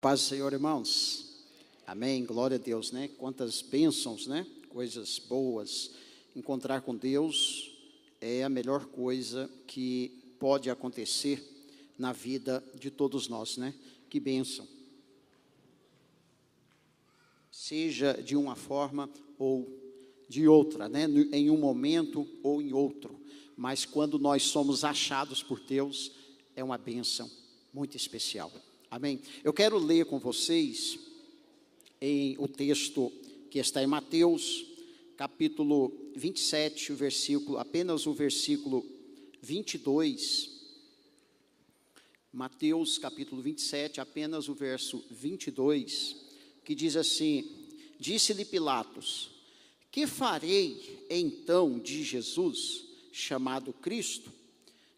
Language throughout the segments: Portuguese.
Paz do Senhor, irmãos. Amém, glória a Deus, né? Quantas bênçãos, né? Coisas boas. Encontrar com Deus é a melhor coisa que pode acontecer na vida de todos nós, né? Que bênção. Seja de uma forma ou de outra, né? Em um momento ou em outro. Mas quando nós somos achados por Deus, é uma bênção muito especial. Amém? Eu quero ler com vocês o texto que está em Mateus, capítulo 27, apenas o versículo 22. Mateus, capítulo 27, apenas o verso 22, que diz assim: Disse-lhe Pilatos: Que farei então de Jesus, chamado Cristo?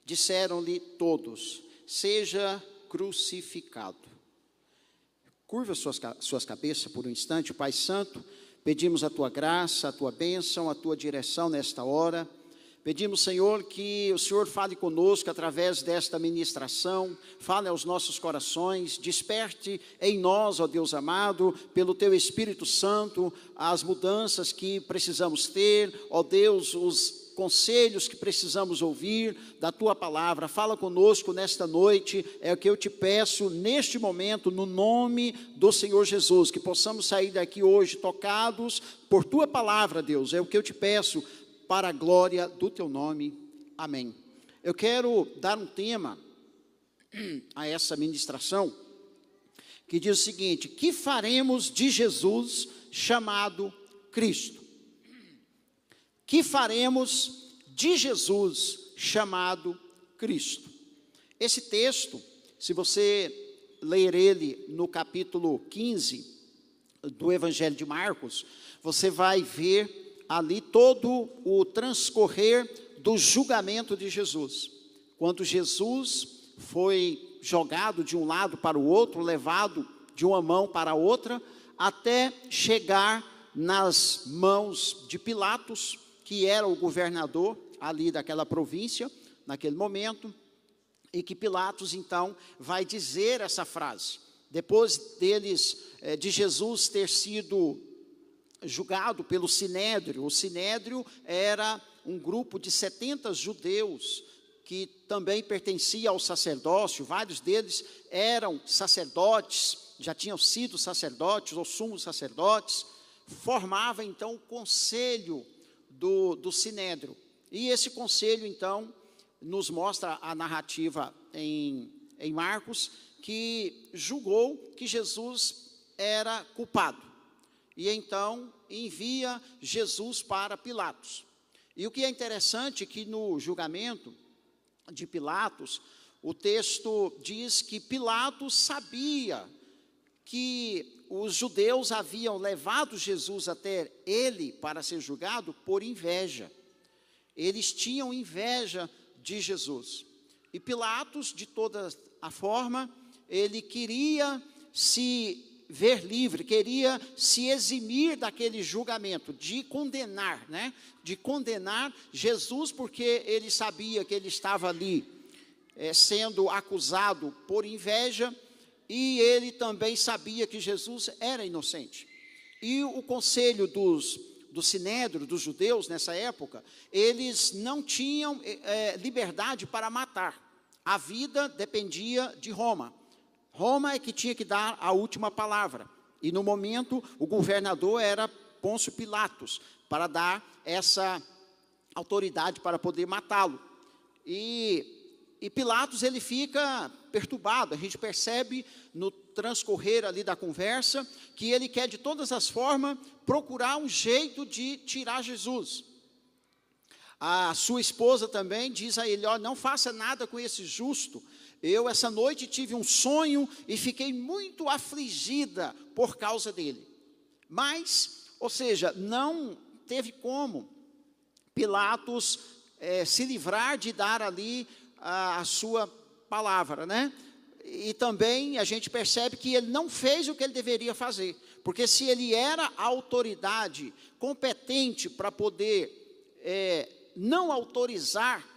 Disseram-lhe todos: Seja crucificado. Curva suas cabeças por um instante. Pai Santo, pedimos a Tua graça, a Tua bênção, a Tua direção nesta hora. Pedimos, Senhor, que o Senhor fale conosco através desta ministração, fale aos nossos corações, desperte em nós, ó Deus amado, pelo Teu Espírito Santo, as mudanças que precisamos ter, ó Deus, os conselhos que precisamos ouvir da Tua palavra. Fala conosco nesta noite, é o que eu te peço neste momento, no nome do Senhor Jesus, que possamos sair daqui hoje tocados por Tua palavra, Deus, é o que eu te peço, para a glória do Teu nome, amém. Eu quero dar um tema a essa ministração, que diz o seguinte: que faremos de Jesus chamado Cristo? Que faremos de Jesus chamado Cristo? Esse texto, se você ler ele no capítulo 15 do Evangelho de Marcos, você vai ver ali todo o transcorrer do julgamento de Jesus. Quando Jesus foi jogado de um lado para o outro, levado de uma mão para a outra, até chegar nas mãos de Pilatos, que era o governador ali daquela província, naquele momento, e que Pilatos então vai dizer essa frase. Depois de Jesus ter sido julgado pelo Sinédrio. O Sinédrio era um grupo de 70 judeus que também pertencia ao sacerdócio. Vários deles eram sacerdotes, já tinham sido sacerdotes ou sumos sacerdotes. Formava então o conselho do Sinédrio. E esse conselho então nos mostra a narrativa em Marcos, que julgou que Jesus era culpado. E então envia Jesus para Pilatos. E o que é interessante é que no julgamento de Pilatos, o texto diz que Pilatos sabia que os judeus haviam levado Jesus até ele para ser julgado por inveja. Eles tinham inveja de Jesus. E Pilatos, de toda a forma, ele queria se ver livre, queria se eximir daquele julgamento, de condenar, né? De condenar Jesus, porque ele sabia que ele estava ali sendo acusado por inveja, e ele também sabia que Jesus era inocente. E o conselho do Sinédrio, dos judeus nessa época, eles não tinham liberdade para matar. A vida dependia de Roma. Roma é que tinha que dar a última palavra. E no momento, o governador era Pôncio Pilatos, para dar essa autoridade para poder matá-lo. E Pilatos, ele fica perturbado. A gente percebe no transcorrer ali da conversa, que ele quer de todas as formas procurar um jeito de tirar Jesus. A sua esposa também diz a ele: ó, não faça nada com esse justo. Eu essa noite tive um sonho e fiquei muito afligida por causa dele. Mas, ou seja, não teve como Pilatos se livrar de dar ali a sua palavra, né? E também a gente percebe que ele não fez o que ele deveria fazer. Porque se ele era a autoridade competente para poder não autorizar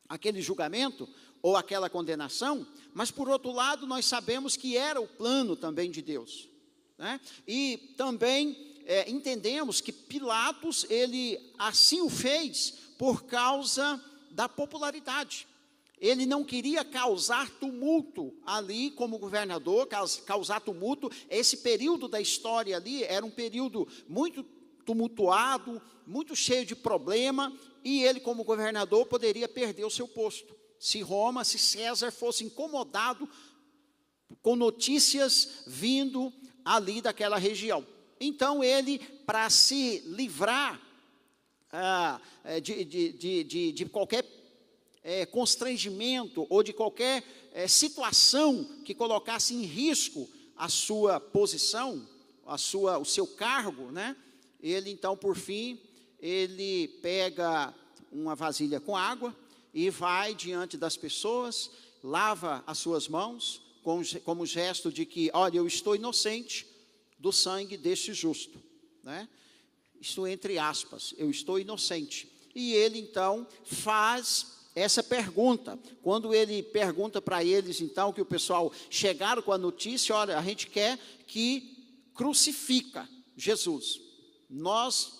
aquele julgamento ou aquela condenação, mas por outro lado nós sabemos que era o plano também de Deus, né? E também entendemos que Pilatos, ele assim o fez por causa da popularidade. Ele não queria causar tumulto ali como governador, causar tumulto. Esse período da história ali era um período muito tumultuado, muito cheio de problema, e ele como governador poderia perder o seu posto. Se César fosse incomodado com notícias vindo ali daquela região. Então ele, para se livrar de qualquer constrangimento ou de qualquer situação que colocasse em risco a sua posição, o seu cargo, né? Ele então, por fim, ele pega uma vasilha com água e vai diante das pessoas, lava as suas mãos, como gesto de que, olha, eu estou inocente do sangue deste justo, né? Isto entre aspas, eu estou inocente. E ele então faz essa pergunta. Quando ele pergunta para eles então, que o pessoal chegaram com a notícia, olha, a gente quer que crucifica Jesus.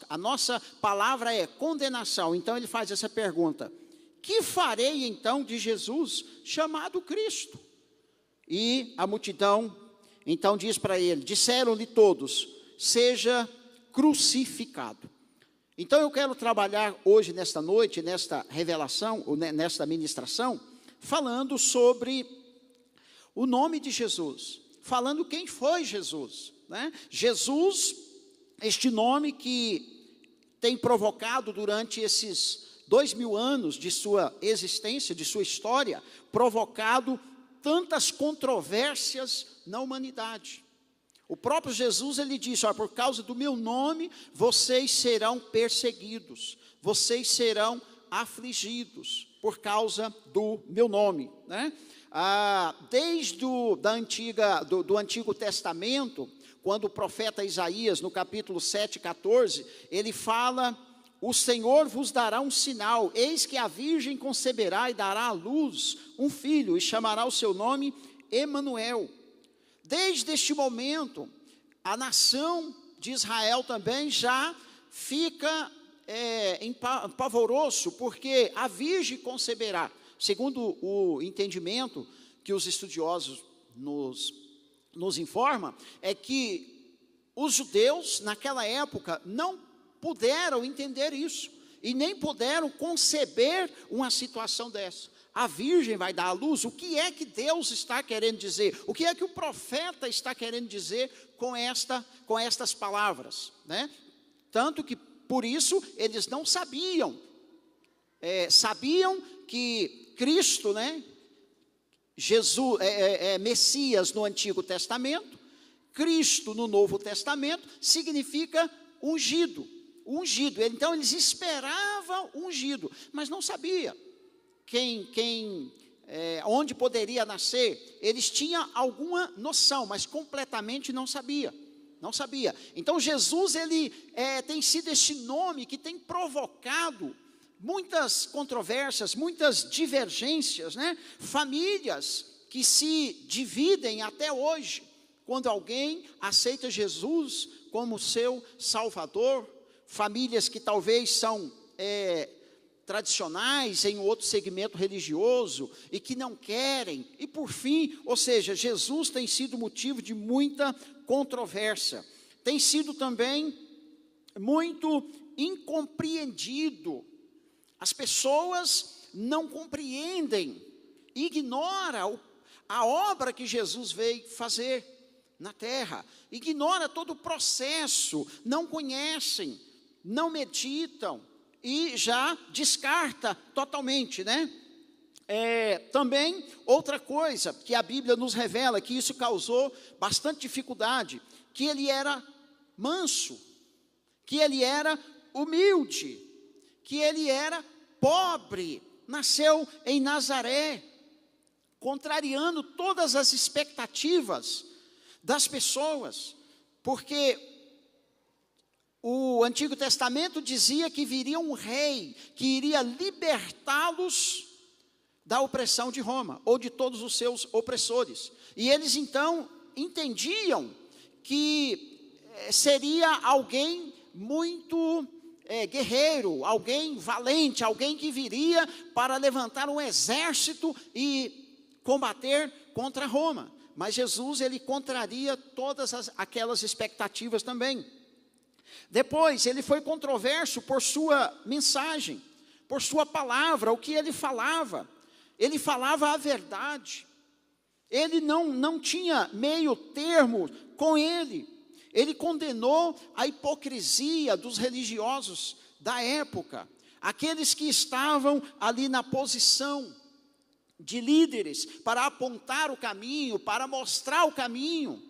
A nossa palavra é condenação. Então ele faz essa pergunta: que farei então de Jesus chamado Cristo? E a multidão então diz para ele, disseram-lhe todos, seja crucificado. Então eu quero trabalhar hoje, nesta noite, nesta revelação, ou nesta ministração, falando sobre o nome de Jesus, falando quem foi Jesus, né? Jesus, este nome que tem provocado durante esses 2000 anos de sua existência, de sua história, provocado tantas controvérsias na humanidade. O próprio Jesus, ele disse, olha, por causa do meu nome, vocês serão perseguidos, vocês serão afligidos, por causa do meu nome, né? Desde do Antigo Testamento, quando o profeta Isaías, no capítulo 7:14, ele fala, o Senhor vos dará um sinal, eis que a virgem conceberá e dará à luz um filho, e chamará o seu nome Emanuel. Desde este momento, a nação de Israel também já fica em pavoroso, porque a virgem conceberá. Segundo o entendimento que os estudiosos nos informam, é que os judeus, naquela época, não puderam entender isso, e nem puderam conceber uma situação dessa. A virgem vai dar à luz, o que é que Deus está querendo dizer? O que é que o profeta está querendo dizer com estas palavras, né? Tanto que, por isso, eles não sabiam. Sabiam que Cristo, né? Jesus, Messias no Antigo Testamento, Cristo no Novo Testamento, significa ungido. Então, eles esperavam ungido, mas não sabia onde poderia nascer. Eles tinham alguma noção, mas completamente não sabia. Então Jesus, ele tem sido este nome que tem provocado muitas controvérsias, muitas divergências, né? Famílias que se dividem até hoje, quando alguém aceita Jesus como seu Salvador. Famílias que talvez são tradicionais em outro segmento religioso e que não querem, e por fim, ou seja, Jesus tem sido motivo de muita controvérsia, tem sido também muito incompreendido. As pessoas não compreendem, ignoram a obra que Jesus veio fazer na terra, ignora todo o processo, não conhecem, não meditam, e já descarta totalmente, né? Também, outra coisa que a Bíblia nos revela, que isso causou bastante dificuldade, que ele era manso, que ele era humilde, que ele era pobre, nasceu em Nazaré, contrariando todas as expectativas das pessoas, porque o Antigo Testamento dizia que viria um rei, que iria libertá-los da opressão de Roma, ou de todos os seus opressores. E eles então entendiam que seria alguém muito guerreiro, alguém valente, alguém que viria para levantar um exército e combater contra Roma. Mas Jesus, ele contraria todas aquelas expectativas também. Depois, ele foi controverso por sua mensagem, por sua palavra, o que ele falava. Ele falava a verdade. Ele não tinha meio termo com ele. Ele condenou a hipocrisia dos religiosos da época, aqueles que estavam ali na posição de líderes para apontar o caminho, para mostrar o caminho,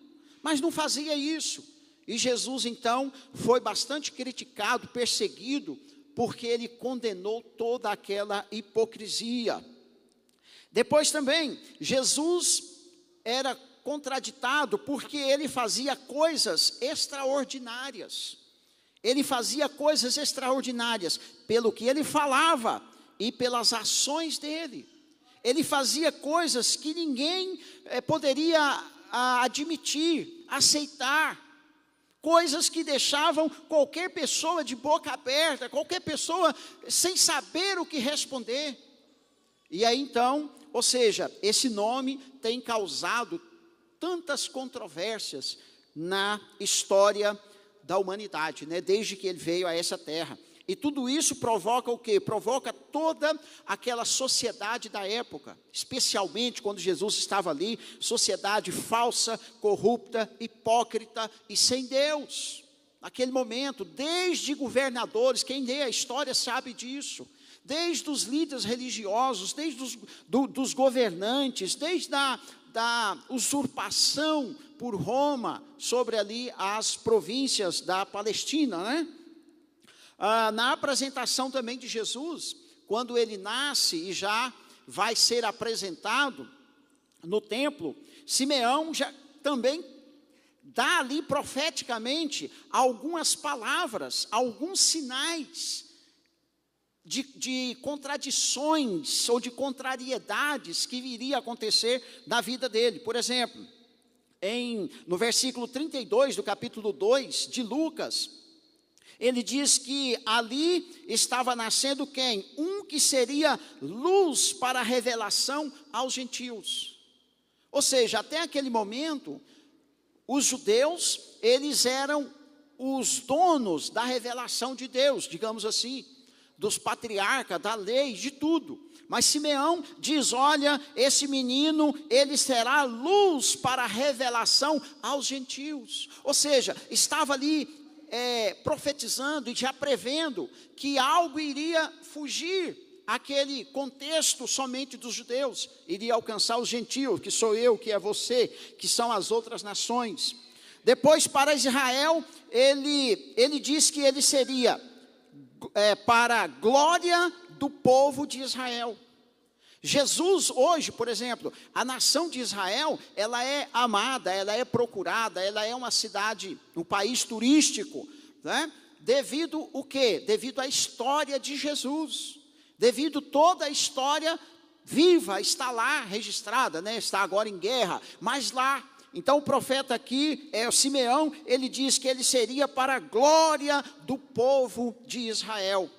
mas não fazia isso. E Jesus então foi bastante criticado, perseguido, porque ele condenou toda aquela hipocrisia. Depois também, Jesus era contraditado porque ele fazia coisas extraordinárias. Ele fazia coisas extraordinárias pelo que ele falava e pelas ações dele. Ele fazia coisas que ninguém poderia admitir, aceitar. Coisas que deixavam qualquer pessoa de boca aberta, qualquer pessoa sem saber o que responder. E aí então, ou seja, esse nome tem causado tantas controvérsias na história da humanidade, né? Desde que ele veio a essa terra. E tudo isso provoca o quê? Provoca toda aquela sociedade da época, especialmente quando Jesus estava ali, sociedade falsa, corrupta, hipócrita e sem Deus. Naquele momento, desde governadores, quem lê a história sabe disso, desde os líderes religiosos, desde dos governantes, desde da usurpação por Roma sobre ali as províncias da Palestina, né? Na apresentação também de Jesus, quando ele nasce e já vai ser apresentado no templo, Simeão já também dá ali profeticamente algumas palavras, alguns sinais de contradições ou de contrariedades que viria a acontecer na vida dele. Por exemplo, no versículo 32 do capítulo 2 de Lucas, ele diz que ali estava nascendo quem? Um que seria luz para a revelação aos gentios. Ou seja, até aquele momento, os judeus, eles eram os donos da revelação de Deus, digamos assim, dos patriarcas, da lei, de tudo. Mas Simeão diz, olha, esse menino, ele será luz para a revelação aos gentios. Ou seja, estava ali profetizando e já prevendo que algo iria fugir aquele contexto somente dos judeus, iria alcançar os gentios, que sou eu, que é você, que são as outras nações. Depois, para Israel, ele diz que ele seria para a glória do povo de Israel. Jesus hoje, por exemplo, a nação de Israel, ela é amada, ela é procurada, ela é uma cidade, um país turístico, né? Devido o quê? Devido à história de Jesus, devido toda a história viva, está lá registrada, né? Está agora em guerra, mas lá, então o profeta aqui, o Simeão, ele diz que ele seria para a glória do povo de Israel.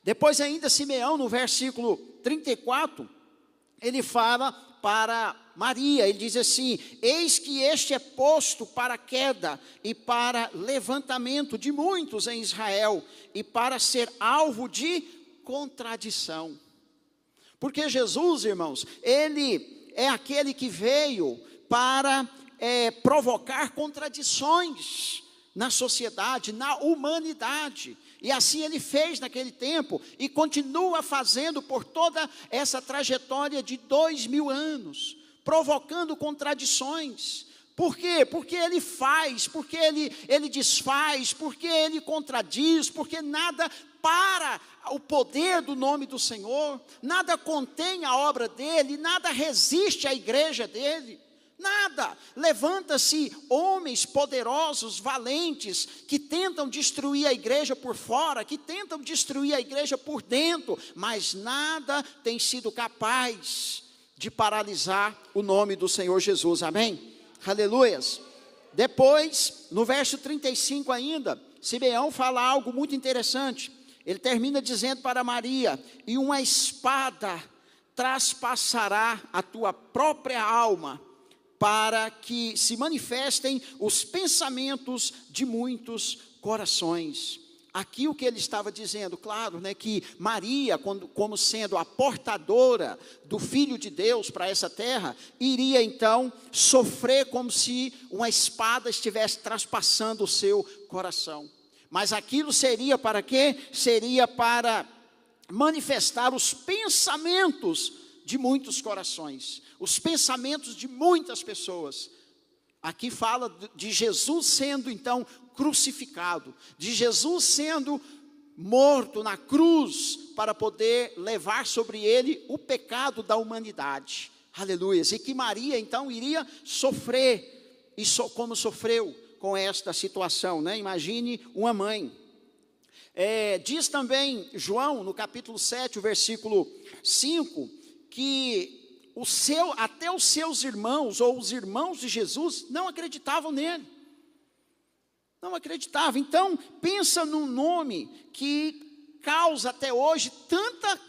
Depois ainda Simeão, no versículo 34, ele fala para Maria, ele diz assim, eis que este é posto para queda e para levantamento de muitos em Israel, e para ser alvo de contradição. Porque Jesus, irmãos, ele é aquele que veio para provocar contradições na sociedade, na humanidade. E assim ele fez naquele tempo e continua fazendo por toda essa trajetória de 2000 anos, provocando contradições. Por quê? Porque ele faz, porque ele desfaz, porque ele contradiz, porque nada para o poder do nome do Senhor, nada contém a obra dele, nada resiste à igreja dele. Nada. Levanta-se homens poderosos, valentes, que tentam destruir a igreja por fora, que tentam destruir a igreja por dentro, mas nada tem sido capaz de paralisar o nome do Senhor Jesus, amém? Aleluias. Depois, no verso 35 ainda, Simeão fala algo muito interessante. Ele termina dizendo para Maria: e uma espada traspassará a tua própria alma, para que se manifestem os pensamentos de muitos corações. Aqui o que ele estava dizendo, claro, né, que Maria, como sendo a portadora do Filho de Deus para essa terra, iria então sofrer como se uma espada estivesse traspassando o seu coração. Mas aquilo seria para quê? Seria para manifestar os pensamentos de muitos corações, os pensamentos de muitas pessoas. Aqui fala de Jesus sendo então crucificado, de Jesus sendo morto na cruz, para poder levar sobre ele o pecado da humanidade, aleluia, e que Maria então iria sofrer, e como sofreu com esta situação, né? Imagine uma mãe. Diz também João, no capítulo 7, o versículo 5, que até os seus irmãos, ou os irmãos de Jesus, não acreditavam nele. Não acreditavam. Então, pensa num nome que causa até hoje tanta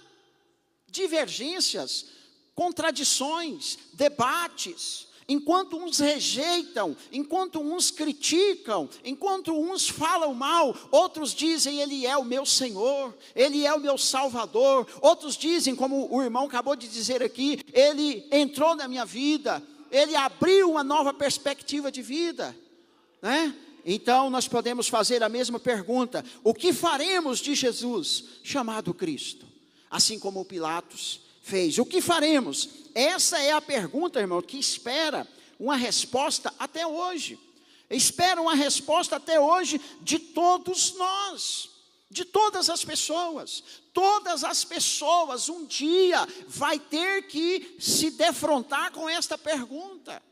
divergências, contradições, debates. Enquanto uns rejeitam, enquanto uns criticam, enquanto uns falam mal, outros dizem: ele é o meu Senhor, ele é o meu Salvador. Outros dizem, como o irmão acabou de dizer aqui, ele entrou na minha vida, ele abriu uma nova perspectiva de vida, né? Então nós podemos fazer a mesma pergunta: o que faremos de Jesus chamado Cristo? Assim como Pilatos fez, o que faremos? Essa é a pergunta, irmão, que espera uma resposta até hoje. Espera uma resposta até hoje de todos nós, de todas as pessoas. Todas as pessoas um dia vai ter que se defrontar com esta pergunta: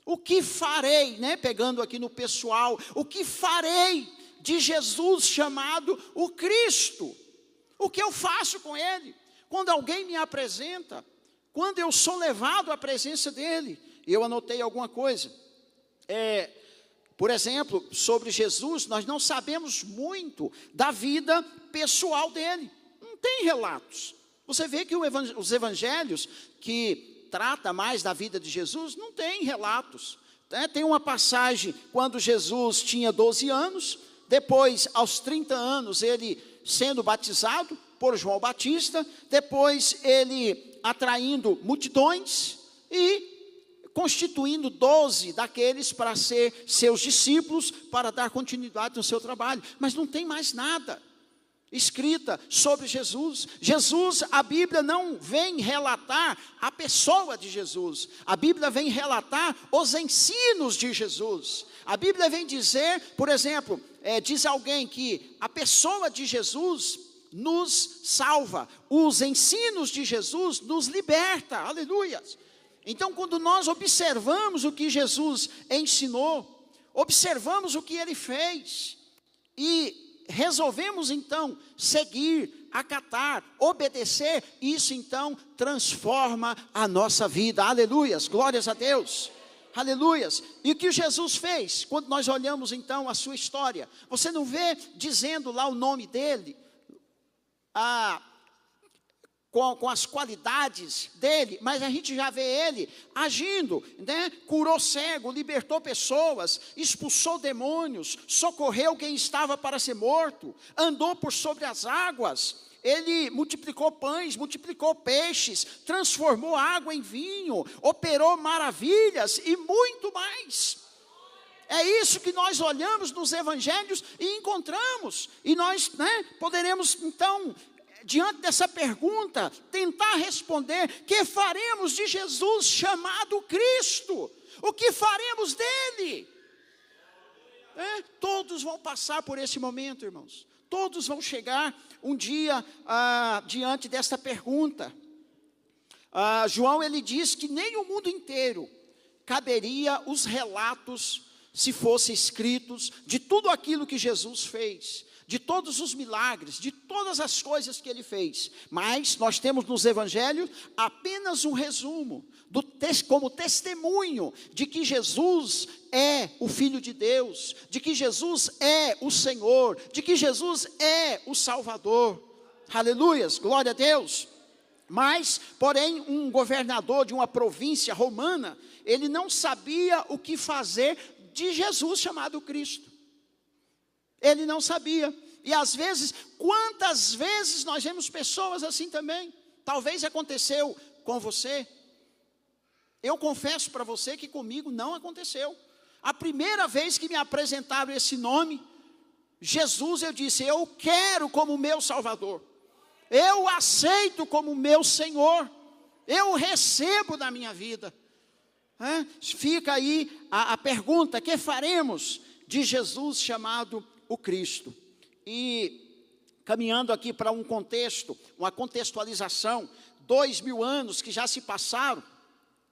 o que farei, né? Pegando aqui no pessoal, o que farei de Jesus chamado o Cristo? O que eu faço com ele? Quando alguém me apresenta, quando eu sou levado à presença dele, eu anotei alguma coisa. Por exemplo, sobre Jesus, nós não sabemos muito da vida pessoal dele. Não tem relatos. Você vê que os evangelhos que trata mais da vida de Jesus, não tem relatos. Tem uma passagem quando Jesus tinha 12 anos, depois aos 30 anos ele sendo batizado por João Batista, depois ele atraindo multidões e constituindo 12 daqueles para ser seus discípulos, para dar continuidade no seu trabalho. Mas não tem mais nada escrita sobre Jesus. Jesus, a Bíblia não vem relatar a pessoa de Jesus, a Bíblia vem relatar os ensinos de Jesus. A Bíblia vem dizer, por exemplo, diz alguém que a pessoa de Jesus nos salva, os ensinos de Jesus nos liberta, aleluia. Então, quando nós observamos o que Jesus ensinou, observamos o que ele fez, e resolvemos então seguir, acatar, obedecer, isso então transforma a nossa vida, aleluias, glórias a Deus, aleluias. E o que Jesus fez? Quando nós olhamos então a sua história, você não vê dizendo lá o nome dele, com as qualidades dele, mas a gente já vê ele agindo, né? Curou cego, libertou pessoas, expulsou demônios, socorreu quem estava para ser morto, andou por sobre as águas, ele multiplicou pães, multiplicou peixes, transformou água em vinho, operou maravilhas e muito mais. É isso que nós olhamos nos evangelhos e encontramos, e nós, né, poderemos então, diante dessa pergunta, tentar responder: que faremos de Jesus chamado Cristo? O que faremos dele? Todos vão passar por esse momento, irmãos. Todos vão chegar um dia diante desta pergunta. João, ele diz que nem o mundo inteiro caberia os relatos, se fossem escritos, de tudo aquilo que Jesus fez, de todos os milagres, de todas as coisas que ele fez. Mas nós temos nos evangelhos apenas um resumo, como testemunho de que Jesus é o Filho de Deus, de que Jesus é o Senhor, de que Jesus é o Salvador. Aleluias, glória a Deus. Mas, porém, um governador de uma província romana, ele não sabia o que fazer de Jesus chamado Cristo. Ele não sabia. E às vezes, quantas vezes nós vemos pessoas assim também? Talvez aconteceu com você. Eu confesso para você que comigo não aconteceu. A primeira vez que me apresentaram esse nome, Jesus, eu disse, eu quero como meu Salvador. Eu aceito como meu Senhor. Eu recebo na minha vida. Fica aí a pergunta, que faremos de Jesus chamado o Cristo? E caminhando aqui para um contexto, uma contextualização, 2000 anos que já se passaram,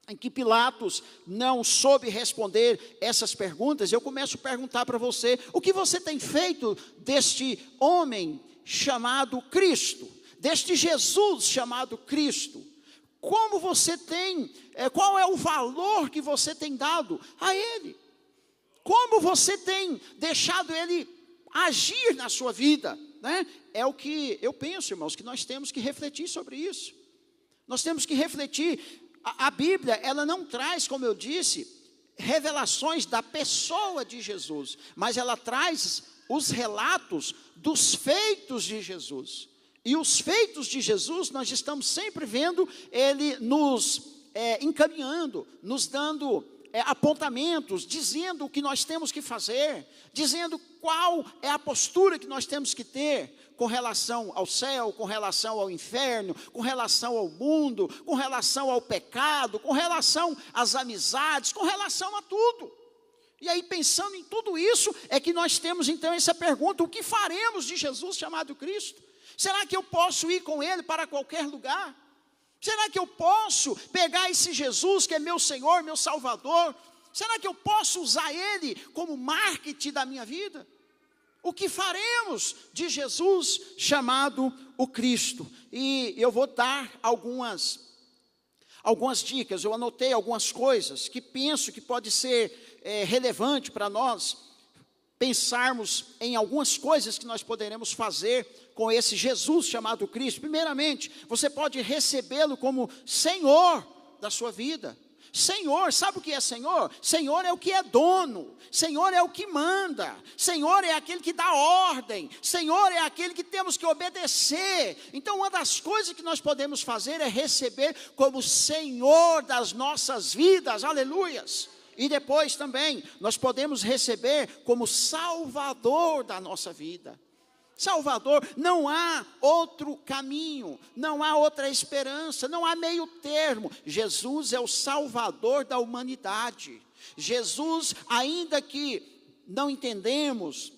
em que Pilatos não soube responder essas perguntas, eu começo a perguntar para você, o que você tem feito deste homem chamado Cristo, deste Jesus chamado Cristo? Como você tem, qual é o valor que você tem dado a Ele? Como você tem deixado Ele agir na sua vida, né? É o que eu penso, irmãos, que nós temos que refletir sobre isso. Nós temos que refletir. A Bíblia, ela não traz, como eu disse, revelações da pessoa de Jesus, mas ela traz os relatos dos feitos de Jesus. E os feitos de Jesus, nós estamos sempre vendo Ele nos encaminhando, nos dando apontamentos, dizendo o que nós temos que fazer, dizendo qual é a postura que nós temos que ter com relação ao céu, com relação ao inferno, com relação ao mundo, com relação ao pecado, com relação às amizades, com relação a tudo. E aí, pensando em tudo isso, é que nós temos então essa pergunta, o que faremos de Jesus chamado Cristo? Será que eu posso ir com Ele para qualquer lugar? Será que eu posso pegar esse Jesus que é meu Senhor, meu Salvador? Será que eu posso usar Ele como marketing da minha vida? O que faremos de Jesus chamado o Cristo? E eu vou dar algumas dicas, eu anotei algumas coisas que penso que pode ser relevante para nós pensarmos em algumas coisas que nós poderemos fazer com esse Jesus chamado Cristo. Primeiramente, você pode recebê-lo como Senhor da sua vida. Senhor, sabe o que é Senhor? Senhor é o que é dono, Senhor é o que manda, Senhor é aquele que dá ordem, Senhor é aquele que temos que obedecer. Então, uma das coisas que nós podemos fazer é receber como Senhor das nossas vidas, aleluias. E depois também, nós podemos receber como Salvador da nossa vida. Salvador, não há outro caminho, não há outra esperança, não há meio termo. Jesus é o Salvador da humanidade. Jesus, ainda que não entendemos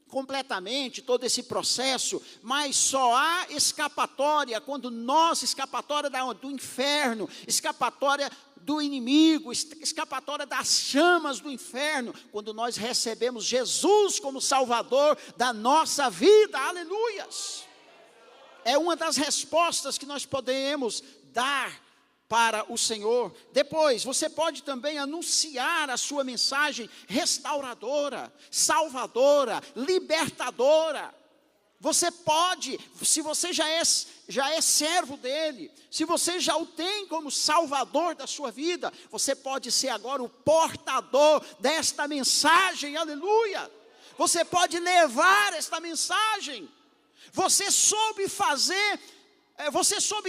completamente todo esse processo, mas só há escapatória quando nós, escapatória do inferno, escapatória do inimigo, escapatória das chamas do inferno, quando nós recebemos Jesus como Salvador da nossa vida, aleluias. É uma das respostas que nós podemos dar para o Senhor. Depois, você pode também anunciar a sua mensagem restauradora, salvadora, libertadora. Você pode, se você já é servo dele, se você já o tem como salvador da sua vida, você pode ser agora o portador desta mensagem, aleluia. Você pode levar esta mensagem. Você soube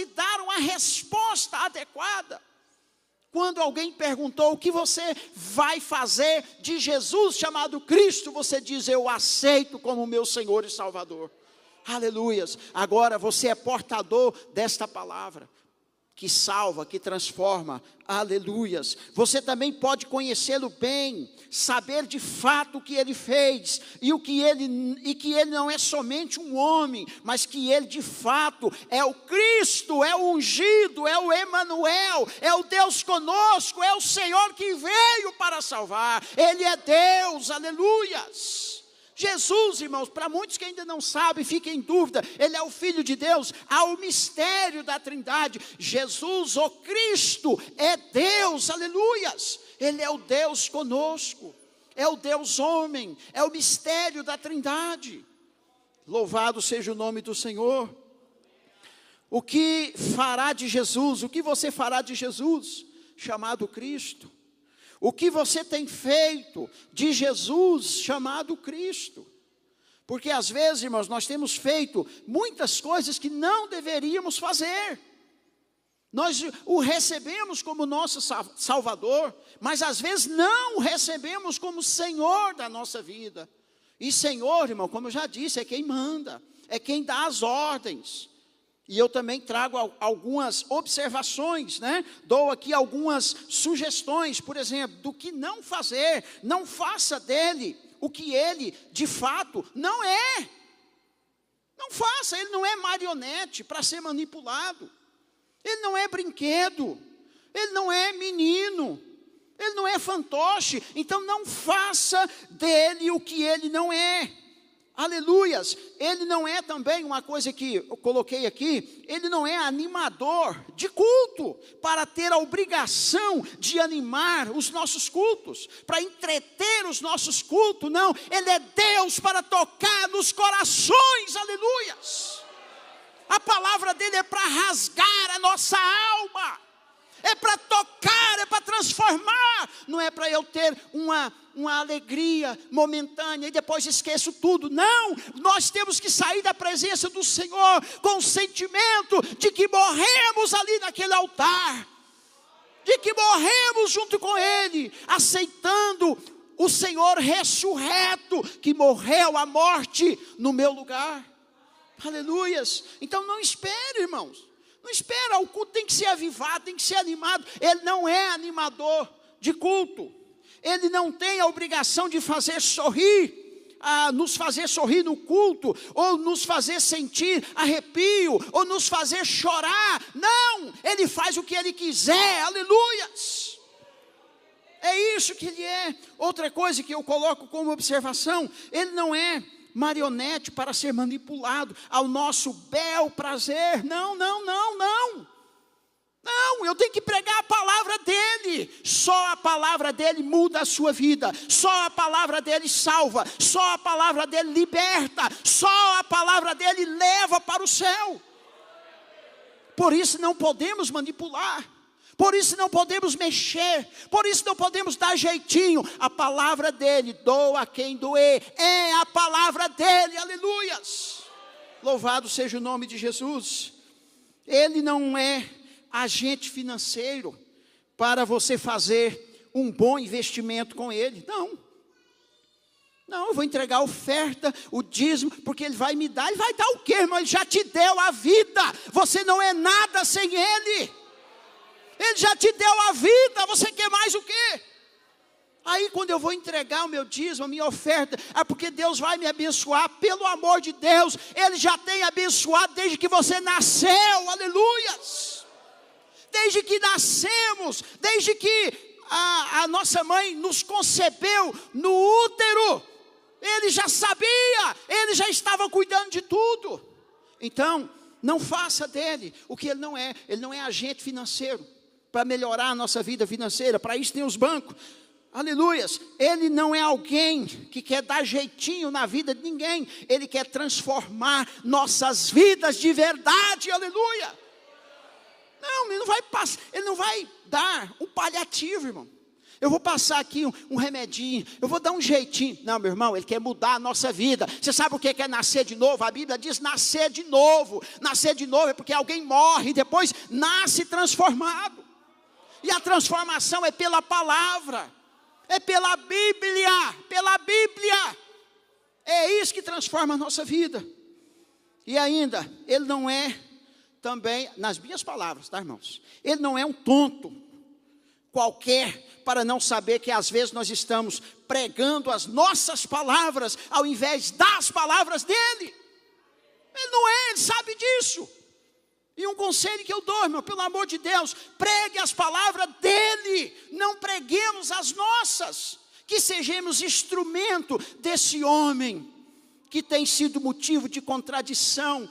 dar uma resposta adequada. Quando alguém perguntou o que você vai fazer de Jesus chamado Cristo, você diz, eu aceito como meu Senhor e Salvador. Aleluias. Agora você é portador desta palavra. que salva, que transforma, aleluias. Você também pode conhecê-lo bem, saber de fato o que ele fez, e que ele não é somente um homem, mas que ele de fato é o Cristo, é o ungido, é o Emanuel, é o Deus conosco, é o Senhor que veio para salvar, ele é Deus, aleluias. Jesus, irmãos, para muitos que ainda não sabem, fiquem em dúvida, ele é o Filho de Deus, há o mistério da Trindade. Jesus, o Cristo, é Deus, aleluias. Ele é o Deus conosco, é o Deus homem, é o mistério da Trindade. Louvado seja o nome do Senhor. O que fará de Jesus, o que você fará de Jesus, chamado Cristo? O que você tem feito de Jesus chamado Cristo? Porque às vezes, irmãos, nós temos feito muitas coisas que não deveríamos fazer. Nós o recebemos como nosso Salvador, mas às vezes não o recebemos como Senhor da nossa vida. E Senhor, irmão, como eu já disse, é quem manda, é quem dá as ordens. E eu também trago algumas observações, né? Dou aqui algumas sugestões, por exemplo, do que não fazer. Não faça dele o que ele, de fato, não é. Não faça, ele não é marionete para ser manipulado. Ele não é brinquedo, ele não é menino, ele não é fantoche. Então não faça dele o que ele não é. Aleluias. Ele não é também uma coisa que eu coloquei aqui, ele não é animador de culto, para ter a obrigação de animar os nossos cultos, para entreter os nossos cultos, não, ele é Deus para tocar nos corações, aleluias. A palavra dele é para rasgar a nossa alma, é para tocar, é para transformar, não é para eu ter uma alegria momentânea e depois esqueço tudo. Não, nós temos que sair da presença do Senhor com o sentimento de que morremos ali naquele altar, de que morremos junto com Ele, aceitando o Senhor ressurreto, que morreu a morte no meu lugar. Aleluias. Então não espere, irmãos, não espera, o culto tem que ser avivado, tem que ser animado. Ele não é animador de culto. Ele não tem a obrigação de fazer sorrir, nos fazer sorrir no culto, ou nos fazer sentir arrepio, ou nos fazer chorar. Não, ele faz o que ele quiser, aleluias. É isso que ele é. Outra coisa que eu coloco como observação, ele não é marionete para ser manipulado ao nosso bel prazer. Não, não, não, não. Não, eu tenho que pregar a palavra dele. Só a palavra dele muda a sua vida. Só a palavra dele salva. Só a palavra dele liberta. Só a palavra dele leva para o céu. Por isso não podemos manipular. Por isso não podemos mexer, por isso não podemos dar jeitinho. A palavra dele, doa quem doer, é a palavra dele, aleluias. Louvado seja o nome de Jesus. Ele não é agente financeiro para você fazer um bom investimento com ele, não. Não, eu vou entregar a oferta, o dízimo, porque ele vai me dar. Ele vai dar o quê, irmão? Ele já te deu a vida, você não é nada sem ele. Ele já te deu a vida, você quer mais o quê? Aí quando eu vou entregar o meu dízimo, a minha oferta, é porque Deus vai me abençoar, pelo amor de Deus. Ele já tem abençoado desde que você nasceu, aleluias. Desde que nascemos, desde que a nossa mãe nos concebeu no útero, ele já sabia, ele já estava cuidando de tudo. Então, não faça dele o que ele não é agente financeiro, para melhorar a nossa vida financeira. Para isso tem os bancos, aleluias. Ele não é alguém que quer dar jeitinho na vida de ninguém, ele quer transformar nossas vidas de verdade, aleluia. Não, ele não vai dar um paliativo, irmão. Eu vou passar aqui um remedinho, eu vou dar um jeitinho. Não, meu irmão, ele quer mudar a nossa vida. Você sabe o que é nascer de novo? A Bíblia diz nascer de novo. Nascer de novo é porque alguém morre e depois nasce transformado. E a transformação é pela palavra, é pela Bíblia, pela Bíblia. É isso que transforma a nossa vida. E ainda, ele não é também, nas minhas palavras, tá, irmãos? Ele não é um tonto qualquer para não saber que às vezes nós estamos pregando as nossas palavras ao invés das palavras dele. Ele não é, ele sabe disso. E um conselho que eu dou, irmão, pelo amor de Deus, pregue as palavras dele, não preguemos as nossas, que sejamos instrumento desse homem que tem sido motivo de contradição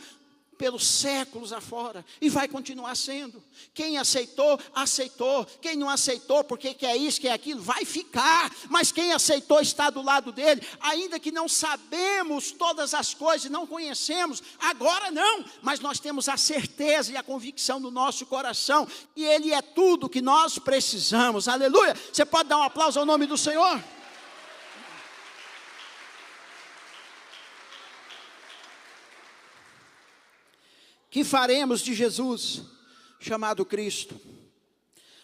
pelos séculos afora, e vai continuar sendo. Quem aceitou, aceitou. Quem não aceitou, porque quer isso, quer aquilo, vai ficar. Mas quem aceitou está do lado dele, ainda que não sabemos todas as coisas, não conhecemos, agora não, mas nós temos a certeza e a convicção no nosso coração, e ele é tudo que nós precisamos, aleluia. Você pode dar um aplauso ao nome do Senhor? Que faremos de Jesus, chamado Cristo?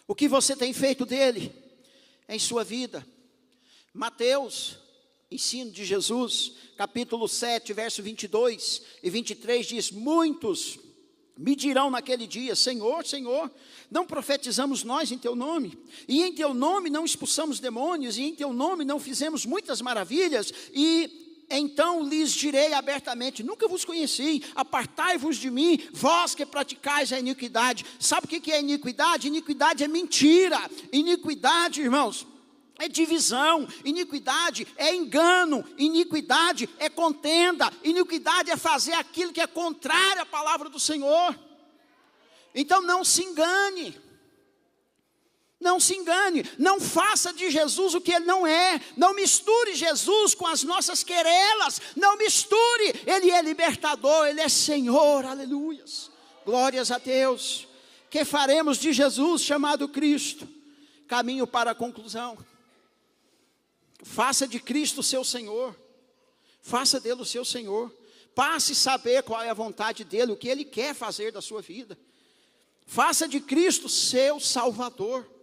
O que você tem feito dele em sua vida? Mateus, ensino de Jesus, capítulo 7, verso 22 e 23 diz: muitos me dirão naquele dia: Senhor, Senhor, não profetizamos nós em teu nome? E em teu nome não expulsamos demônios? E em teu nome não fizemos muitas maravilhas? E então lhes direi abertamente: nunca vos conheci, apartai-vos de mim, vós que praticais a iniquidade. Sabe o que é iniquidade? Iniquidade é mentira. Iniquidade, irmãos, é divisão. Iniquidade é engano. Iniquidade é contenda. Iniquidade é fazer aquilo que é contrário à palavra do Senhor. Então não se engane. Não se engane, não faça de Jesus o que ele não é, não misture Jesus com as nossas querelas, não misture, ele é libertador, ele é Senhor, aleluias, glórias a Deus. Que faremos de Jesus, chamado Cristo? Caminho para a conclusão. Faça de Cristo o seu Senhor, faça dele o seu Senhor, passe a saber qual é a vontade dele, o que ele quer fazer da sua vida. Faça de Cristo seu Salvador.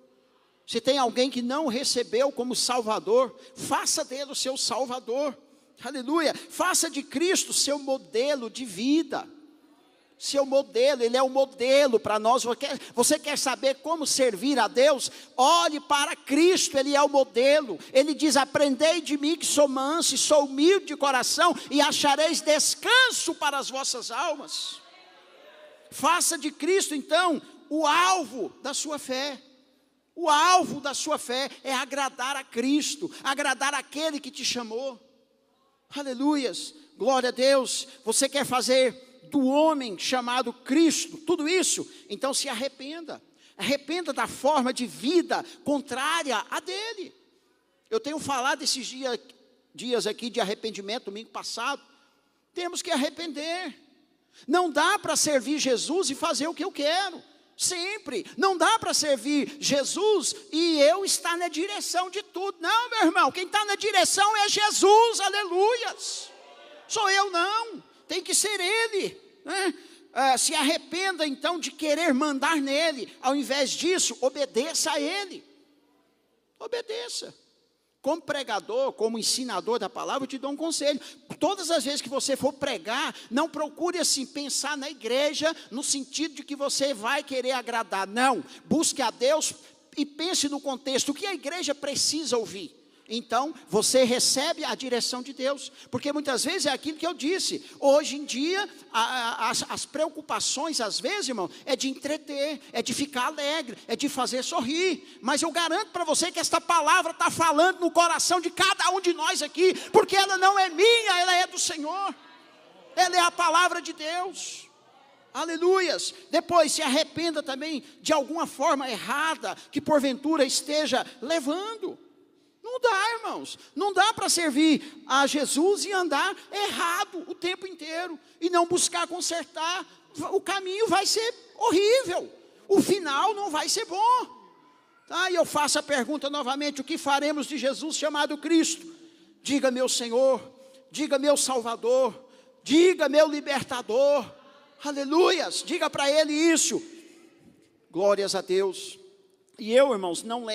Se tem alguém que não recebeu como Salvador, faça dele o seu Salvador, aleluia. Faça de Cristo seu modelo de vida, seu modelo, ele é o modelo para nós. Você quer saber como servir a Deus? Olhe para Cristo, ele é o modelo. Ele diz: aprendei de mim que sou manso e sou humilde de coração, e achareis descanso para as vossas almas. Faça de Cristo então o alvo da sua fé. O alvo da sua fé é agradar a Cristo, agradar aquele que te chamou. Aleluias, glória a Deus. Você quer fazer do homem chamado Cristo tudo isso? Então se arrependa. Arrependa da forma de vida contrária a dele. Eu tenho falado esses dias aqui de arrependimento, domingo passado. Temos que arrepender. Não dá para servir Jesus e fazer o que eu quero. Sempre, não dá para servir Jesus e eu estar na direção de tudo. Não, meu irmão, quem está na direção é Jesus, aleluias. Sou eu não, tem que ser Ele, né? Se arrependa então de querer mandar nele. Ao invés disso, obedeça a Ele. Obedeça. Como pregador, como ensinador da palavra, eu te dou um conselho. Todas as vezes que você for pregar, não procure assim pensar na igreja no sentido de que você vai querer agradar. Não, busque a Deus e pense no contexto, o que a igreja precisa ouvir. Então, você recebe a direção de Deus, porque muitas vezes é aquilo que eu disse. Hoje em dia, as preocupações às vezes, irmão, é de entreter, é de ficar alegre, é de fazer sorrir. Mas eu garanto para você que esta palavra está falando no coração de cada um de nós aqui, porque ela não é minha, ela é do Senhor. Ela é a palavra de Deus. Aleluias. Depois se arrependa também de alguma forma errada que porventura esteja levando. Não dá, irmãos, não dá para servir a Jesus e andar errado o tempo inteiro, e não buscar consertar. O caminho vai ser horrível, o final não vai ser bom. Tá? E eu faço a pergunta novamente: o que faremos de Jesus chamado Cristo? Diga meu Senhor, diga meu Salvador, diga meu libertador, aleluias, diga para Ele isso, glórias a Deus. E eu, irmãos, não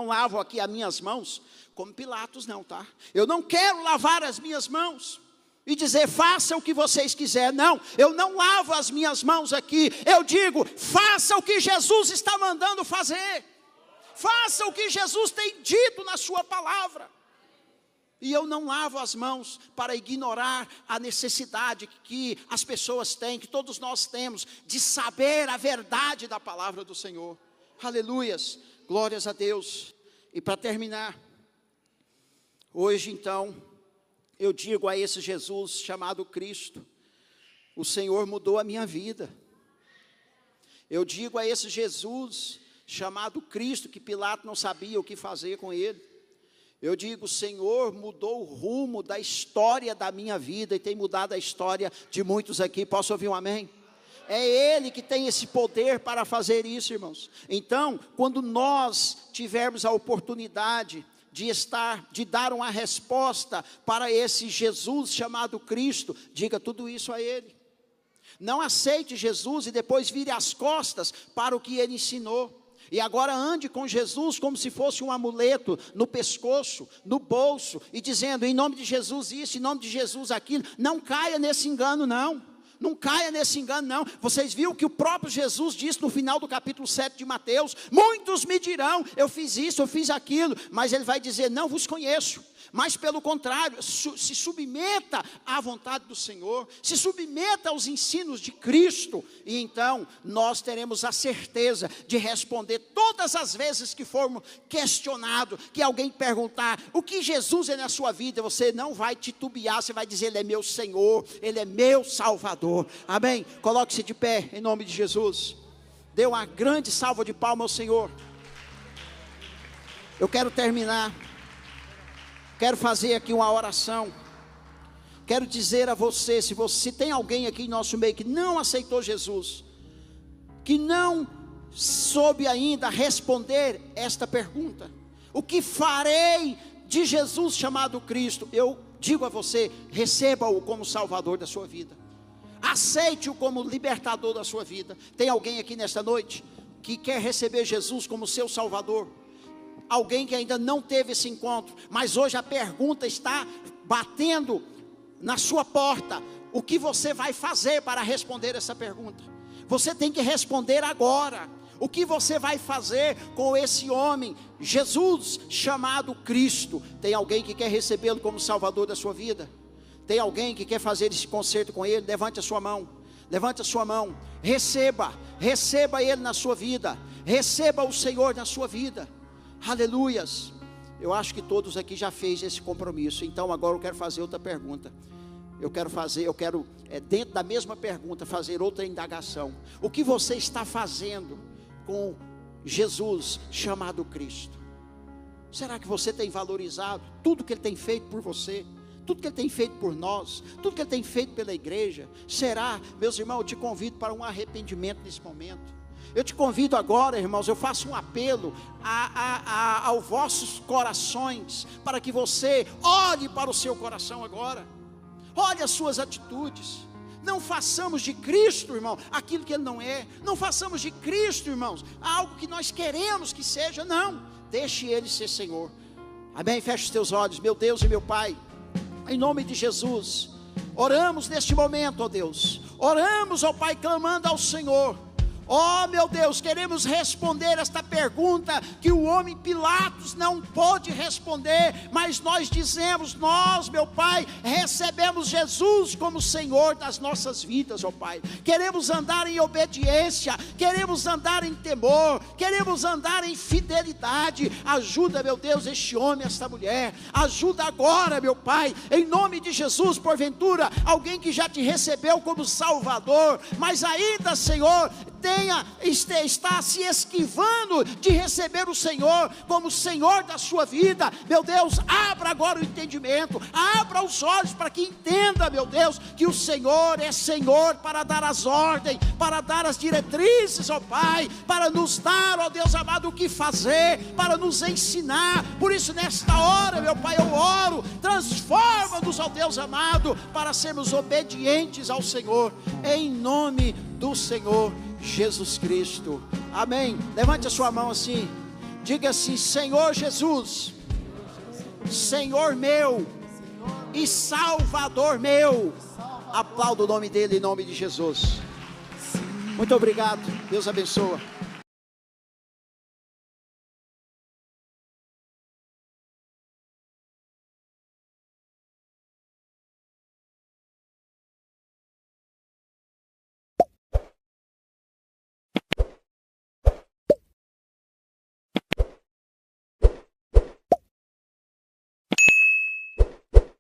lavo aqui as minhas mãos como Pilatos não, tá? Eu não quero lavar as minhas mãos. e dizer, faça o que vocês quiserem. Não, eu não lavo as minhas mãos aqui. Eu digo, faça o que Jesus está mandando fazer. Faça o que Jesus tem dito na sua palavra. E eu não lavo as mãos para ignorar a necessidade que as pessoas têm, que todos nós temos, de saber a verdade da palavra do Senhor. Aleluias, glórias a Deus. E para terminar, hoje então, eu digo a esse Jesus chamado Cristo, o Senhor mudou a minha vida. Eu digo a esse Jesus chamado Cristo, que Pilatos não sabia o que fazer com ele. Eu digo, o Senhor mudou o rumo da história da minha vida e tem mudado a história de muitos aqui. Posso ouvir um amém? É Ele que tem esse poder para fazer isso, irmãos. Então, quando nós tivermos a oportunidade de dar uma resposta para esse Jesus chamado Cristo, diga tudo isso a Ele. Não aceite Jesus e depois vire as costas para o que Ele ensinou. E agora ande com Jesus como se fosse um amuleto no pescoço, no bolso, e dizendo, em nome de Jesus isso, em nome de Jesus aquilo. Não caia nesse engano, não. Não caia nesse engano, não. Vocês viram que o próprio Jesus disse no final do capítulo 7 de Mateus, muitos me dirão, eu fiz isso, eu fiz aquilo, mas Ele vai dizer, não vos conheço. Mas pelo contrário, se submeta à vontade do Senhor, se submeta aos ensinos de Cristo, e então nós teremos a certeza de responder todas as vezes que formos questionados, que alguém perguntar, o que Jesus é na sua vida, você não vai titubear, você vai dizer, Ele é meu Senhor, Ele é meu Salvador, amém? Coloque-se de pé, em nome de Jesus. Dê uma grande salva de palmas ao Senhor. Eu quero terminar. Quero fazer aqui uma oração. Quero dizer a você, se tem alguém aqui em nosso meio que não aceitou Jesus, que não soube ainda responder esta pergunta, o que farei de Jesus chamado Cristo? Eu digo a você, receba-o como Salvador da sua vida. Aceite-o como libertador da sua vida. Tem alguém aqui nesta noite que quer receber Jesus como seu Salvador? Alguém que ainda não teve esse encontro, mas hoje a pergunta está batendo na sua porta. O que você vai fazer para responder essa pergunta? Você tem que responder agora. O que você vai fazer com esse homem, Jesus chamado Cristo? Tem alguém que quer recebê-lo como Salvador da sua vida? Tem alguém que quer fazer esse concerto com Ele? Levante a sua mão. Levante a sua mão. Receba Ele na sua vida. Receba o Senhor na sua vida. Aleluias. Eu acho que todos aqui já fez esse compromisso. Então agora eu quero fazer outra pergunta. Eu quero dentro da mesma pergunta fazer outra indagação. O que você está fazendo com Jesus chamado Cristo? Será que você tem valorizado tudo que Ele tem feito por você? Tudo que Ele tem feito por nós? Tudo que Ele tem feito pela igreja? Será, meus irmãos, eu te convido para um arrependimento nesse momento. Eu te convido agora, irmãos, eu faço um apelo aos vossos corações, para que você olhe para o seu coração agora, olhe as suas atitudes. Não façamos de Cristo, irmão, aquilo que Ele não é. Não façamos de Cristo, irmãos, algo que nós queremos que seja. Não, deixe Ele ser Senhor. Amém? Feche os teus olhos, meu Deus e meu Pai, em nome de Jesus, oramos neste momento, ó Deus, oramos, ó Pai, clamando ao Senhor. Oh meu Deus, queremos responder esta pergunta que o homem Pilatos não pôde responder, mas nós dizemos, nós, meu Pai, recebemos Jesus como Senhor das nossas vidas, ó Pai. Queremos andar em obediência, queremos andar em temor, queremos andar em fidelidade. Ajuda, meu Deus, este homem, esta mulher. Ajuda agora, meu Pai, em nome de Jesus. Porventura, alguém que já te recebeu como Salvador, mas ainda, Senhor, está se esquivando de receber o Senhor como Senhor da sua vida. Meu Deus, abra agora o entendimento, abra os olhos para que entenda, meu Deus, que o Senhor é Senhor para dar as ordens, para dar as diretrizes, ó Pai, para nos dar, ó Deus amado, o que fazer, para nos ensinar. Por isso nesta hora, meu Pai, eu oro, transforma-nos, ó Deus amado, para sermos obedientes ao Senhor, em nome do Senhor Jesus Cristo, amém. Levante a sua mão assim, diga assim: Senhor Jesus, Senhor meu, e Salvador meu. Aplauda o nome dele em nome de Jesus. Muito obrigado, Deus abençoa.